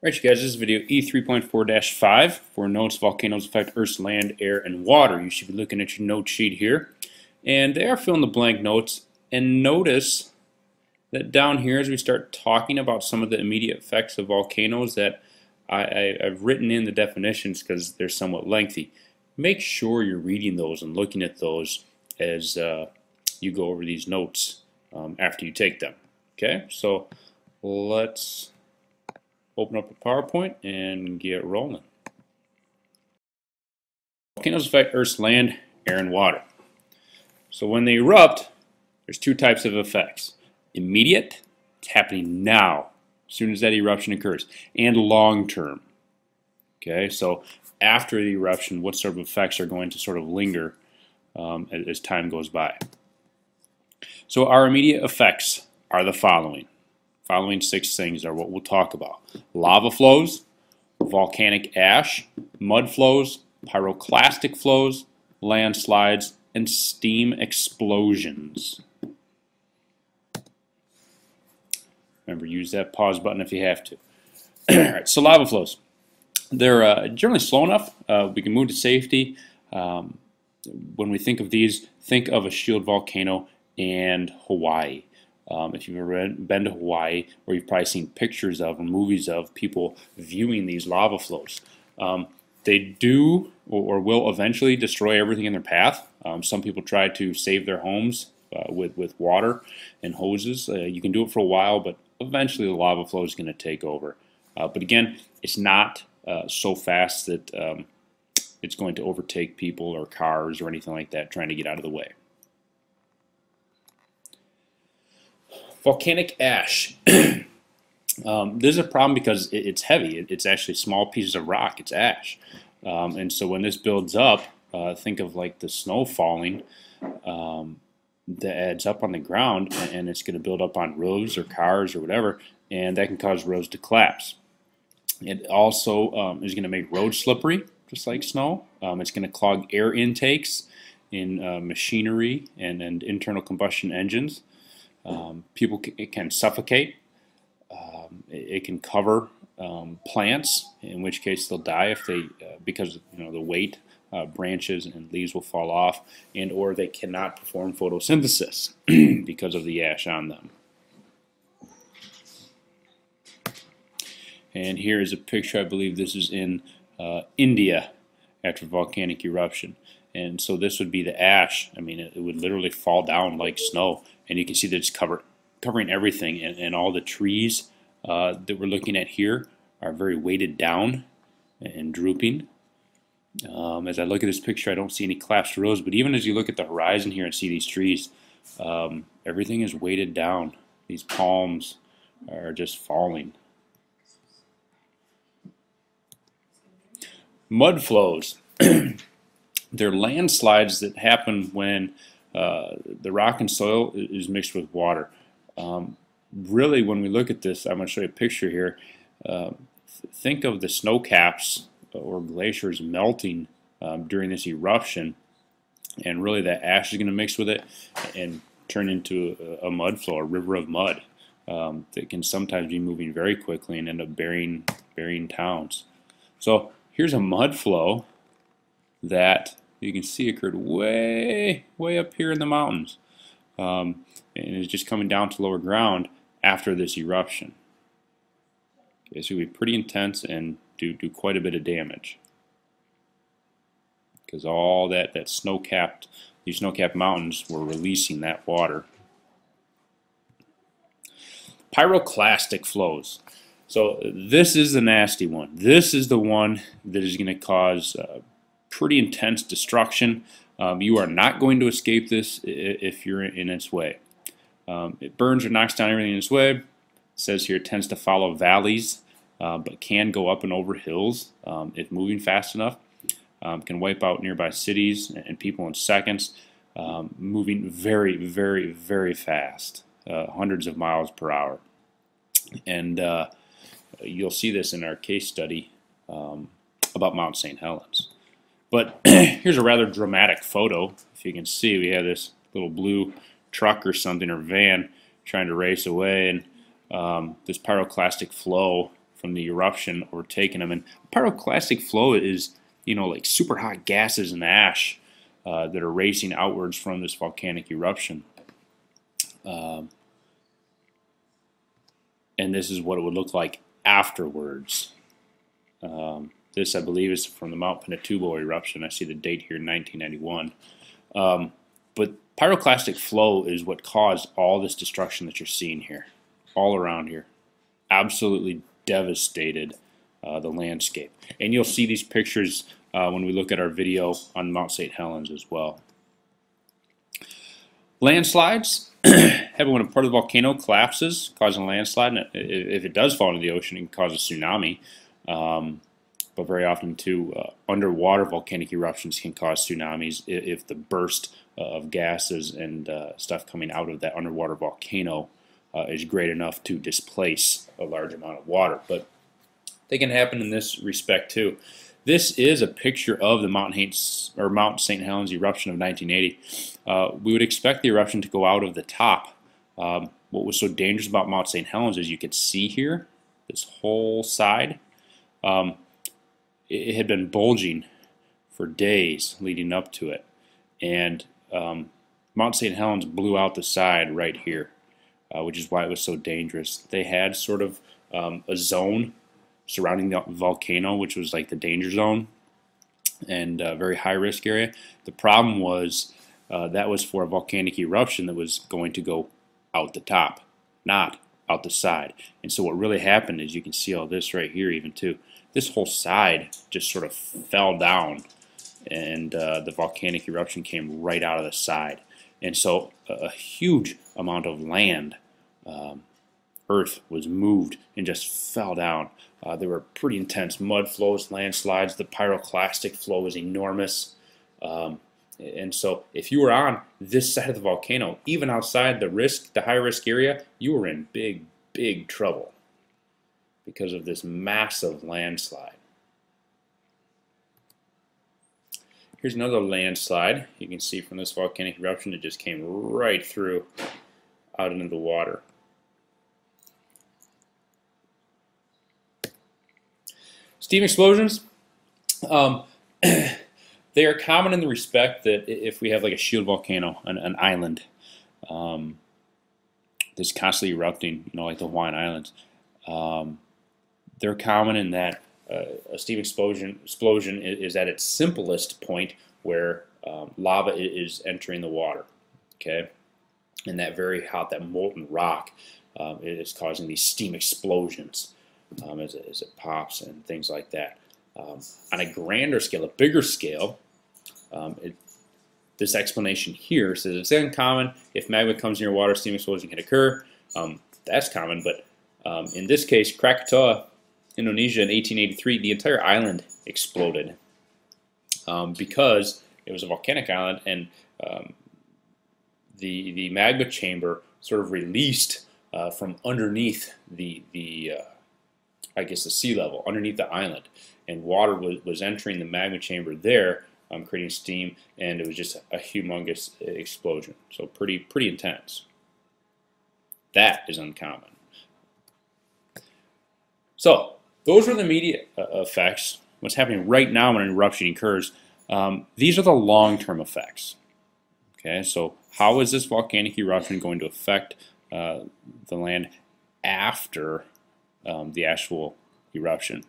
Alright you guys, this is video E3.4-5 for notes volcanoes affect Earth's land, air, and water. You should be looking at your note sheet here. And they are fill in the blank notes. And notice that down here as we start talking about some of the immediate effects of volcanoes that I've written in the definitions because they're somewhat lengthy. Make sure you're reading those and looking at those as you go over these notes after you take them. Okay, so let's open up a PowerPoint and get rolling. Volcanoes affect Earth's land, air, and water. So when they erupt, there's two types of effects. Immediate, it's happening now, as soon as that eruption occurs, and long-term. Okay, so after the eruption, what sort of effects are going to sort of linger as time goes by? So our immediate effects are the following. Following six things are what we'll talk about. Lava flows, volcanic ash, mud flows, pyroclastic flows, landslides, and steam explosions. Remember, use that pause button if you have to. Alright, so lava flows. They're generally slow enough. We can move to safety. When we think of these, think of a shield volcano and Hawaii. If you've ever been to Hawaii, or you've probably seen pictures of or movies of people viewing these lava flows, they do or will eventually destroy everything in their path. Some people try to save their homes with water and hoses. You can do it for a while, but eventually the lava flow is going to take over. But again, it's not so fast that it's going to overtake people or cars or anything like that trying to get out of the way. Volcanic ash. This is a problem because it's heavy. It's actually small pieces of rock. It's ash. And so when this builds up, think of like the snow falling that adds up on the ground, and it's going to build up on roads or cars or whatever, and that can cause roads to collapse. It also is going to make roads slippery, just like snow. It's going to clog air intakes in machinery and internal combustion engines. It can suffocate. It can cover plants, in which case they'll die if they because the weight, branches and leaves will fall off, and or they cannot perform photosynthesis because of the ash on them. And here is a picture. I believe this is in India after volcanic eruption. And so this would be the ash. I mean, it would literally fall down like snow. And you can see that it's covering everything. And all the trees that we're looking at here are very weighted down and drooping. As I look at this picture, I don't see any collapsed rows. But even as you look at the horizon here and see these trees, everything is weighted down. These palms are just falling. Mud flows. They're landslides that happen when the rock and soil is mixed with water. Really, when we look at this, I'm going to show you a picture here. Think of the snow caps or glaciers melting during this eruption, and really that ash is going to mix with it and turn into a mud flow, a river of mud that can sometimes be moving very quickly and end up burying towns. So here's a mud flow that you can see occurred way up here in the mountains, and is just coming down to lower ground after this eruption. Okay, so it'll be pretty intense and do quite a bit of damage because all these snow-capped mountains were releasing that water. Pyroclastic flows. So this is the nasty one. This is the one that is going to cause pretty intense destruction. You are not going to escape this if you're in its way. It burns or knocks down everything in its way. It says here it tends to follow valleys, but can go up and over hills if moving fast enough. Can wipe out nearby cities and people in seconds, moving very fast, hundreds of miles per hour. And you'll see this in our case study about Mount St. Helens. But here's a rather dramatic photo. If you can see, we have this little blue truck or something, or van, trying to race away, and this pyroclastic flow from the eruption overtaking them. And pyroclastic flow is, like super hot gases and ash that are racing outwards from this volcanic eruption. And this is what it would look like afterwards. This, I believe, is from the Mount Pinatubo eruption. I see the date here, 1991. But pyroclastic flow is what caused all this destruction that you're seeing here, all around here. Absolutely devastated the landscape. And you'll see these pictures when we look at our video on Mount St. Helens as well. Landslides happen when a part of the volcano collapses, causing a landslide. And if it does fall into the ocean, it can cause a tsunami. But very often, too, underwater volcanic eruptions can cause tsunamis if the burst of gases and stuff coming out of that underwater volcano is great enough to displace a large amount of water. But they can happen in this respect, too. This is a picture of the Mount St. Helens eruption of 1980. We would expect the eruption to go out of the top. What was so dangerous about Mount St. Helens is you could see here, this whole side. It had been bulging for days leading up to it. And Mount St. Helens blew out the side right here, which is why it was so dangerous. They had sort of a zone surrounding the volcano, which was like the danger zone and a very high risk area. The problem was that was for a volcanic eruption that was going to go out the top, not out the side. And so what really happened is, you can see all this right here even too. This whole side just sort of fell down, and the volcanic eruption came right out of the side. And so a huge amount of land, earth, was moved and just fell down. There were pretty intense mud flows, landslides. The pyroclastic flow was enormous. And so if you were on this side of the volcano, even outside the high risk area, you were in big, big trouble because of this massive landslide. Here's another landslide. You can see from this volcanic eruption, it just came right through out into the water. Steam explosions, they are common in the respect that if we have like a shield volcano, an island that's constantly erupting, like the Hawaiian Islands, they're common in that a steam explosion is at its simplest point where lava is entering the water, okay? And that very hot, that molten rock is causing these steam explosions as it pops and things like that. On a grander scale, a bigger scale, this explanation here says it's uncommon. If magma comes near water, steam explosion can occur. That's common, but in this case, Krakatoa, Indonesia, in 1883, the entire island exploded because it was a volcanic island, and the magma chamber sort of released from underneath I guess the sea level, underneath the island, and water was entering the magma chamber there, creating steam, and it was just a humongous explosion. So pretty intense. That is uncommon. So those are the immediate effects. What's happening right now when an eruption occurs. These are the long-term effects. Okay, so how is this volcanic eruption going to affect the land after the actual eruption?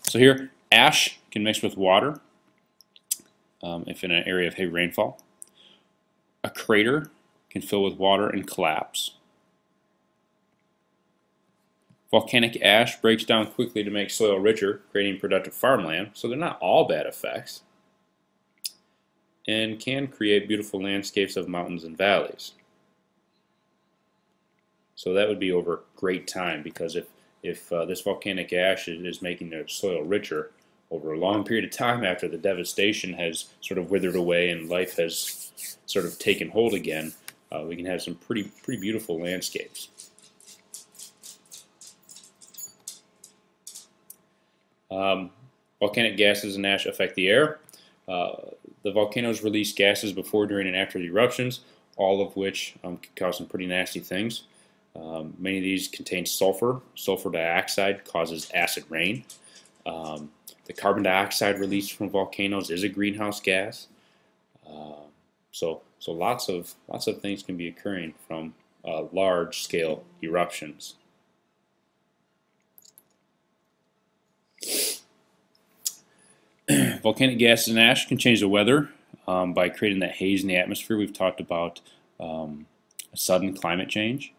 So here, ash can mix with water if in an area of heavy rainfall. A crater can fill with water and collapse. Volcanic ash breaks down quickly to make soil richer, creating productive farmland. So they're not all bad effects, and can create beautiful landscapes of mountains and valleys. So that would be over great time, because if this volcanic ash is making the soil richer over a long period of time after the devastation has sort of withered away and life has sort of taken hold again, we can have some pretty beautiful landscapes. Volcanic gases and ash affect the air. The volcanoes release gases before, during, and after the eruptions, all of which can cause some pretty nasty things. Many of these contain sulfur. Sulfur dioxide causes acid rain. The carbon dioxide released from volcanoes is a greenhouse gas. So lots of things can be occurring from large-scale eruptions. Volcanic gases and ash can change the weather by creating that haze in the atmosphere. We've talked about sudden climate change,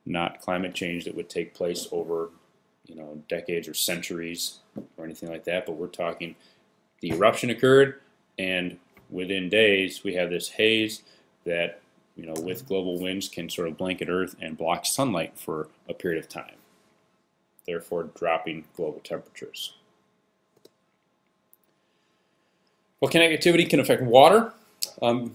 not climate change that would take place over decades or centuries or anything like that, but we're talking the eruption occurred, and within days we have this haze that with global winds can sort of blanket Earth and block sunlight for a period of time, therefore dropping global temperatures. Volcanic activity can affect water.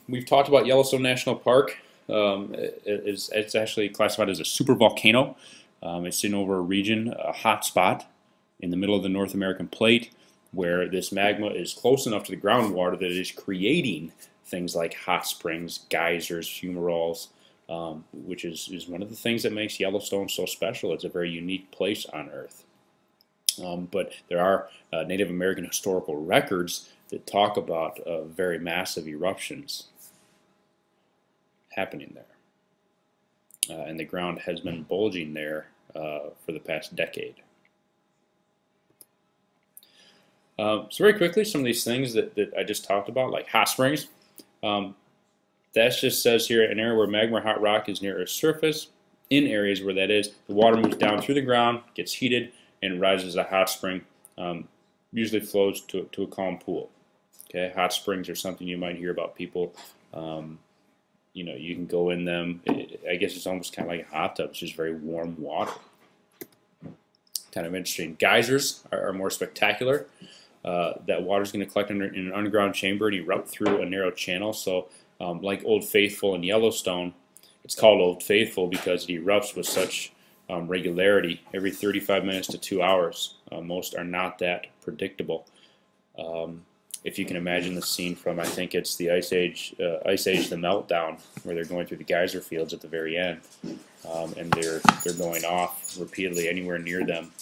We've talked about Yellowstone National Park. It's actually classified as a supervolcano. It's sitting over a region, a hot spot in the middle of the North American plate, where this magma is close enough to the groundwater that it is creating things like hot springs, geysers, fumaroles, which is one of the things that makes Yellowstone so special. It's a very unique place on Earth. But there are Native American historical records that talk about very massive eruptions happening there. And the ground has been bulging there for the past decade. So very quickly, some of these things that I just talked about, like hot springs, that just says here, an area where magma or hot rock is near Earth's surface. In areas where that is, the water moves down through the ground, gets heated, and rises as a hot spring, usually flows to a calm pool. Okay, hot springs are something you might hear about people. You can go in them. I guess it's almost kind of like a hot tub. It's just very warm water. Kind of interesting. Geysers are more spectacular. That water is going to collect in an underground chamber and erupt through a narrow channel. So, like Old Faithful in Yellowstone, it's called Old Faithful because it erupts with such regularity every 35 minutes to 2 hours. Most are not that predictable. If you can imagine the scene from, I think it's the Ice Age, The Meltdown, where they're going through the geyser fields at the very end, and they're going off repeatedly anywhere near them,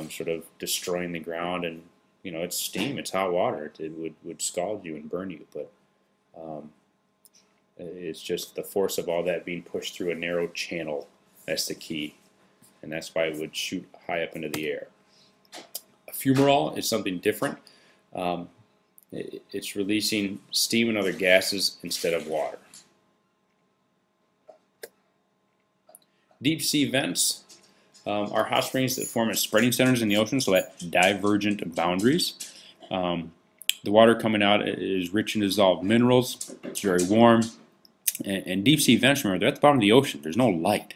sort of destroying the ground. And it's steam, it's hot water. It would scald you and burn you, but it's just the force of all that being pushed through a narrow channel. That's the key, and that's why it would shoot high up into the air. A fumarole is something different. It's releasing steam and other gases instead of water. Deep sea vents are hot springs that form as spreading centers in the ocean, so at divergent boundaries. The water coming out is rich in dissolved minerals. It's very warm. And deep sea vents, remember, they're at the bottom of the ocean. There's no light.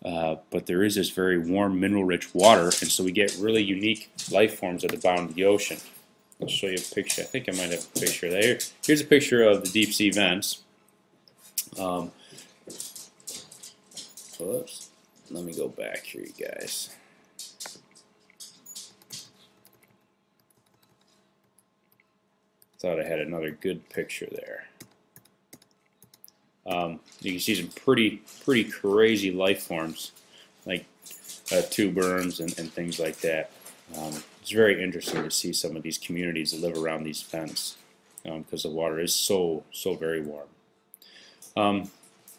But there is this very warm, mineral-rich water, and so we get really unique life forms at the bottom of the ocean. I'll show you a picture. I think I might have a picture there. Here's a picture of the deep sea vents. Whoops. Let me go back here, you guys. Thought I had another good picture there. You can see some pretty crazy life forms, like tube worms and things like that. It's very interesting to see some of these communities that live around these vents because the water is so very warm.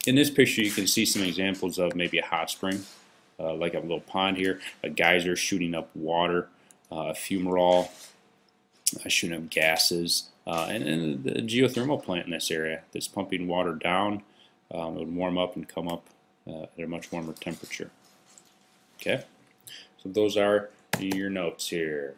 In this picture, you can see some examples of maybe a hot spring, like a little pond here, a geyser shooting up water, a fumarole shooting up gases, and the geothermal plant in this area that's pumping water down. It would warm up and come up at a much warmer temperature. Okay, so those are your notes here.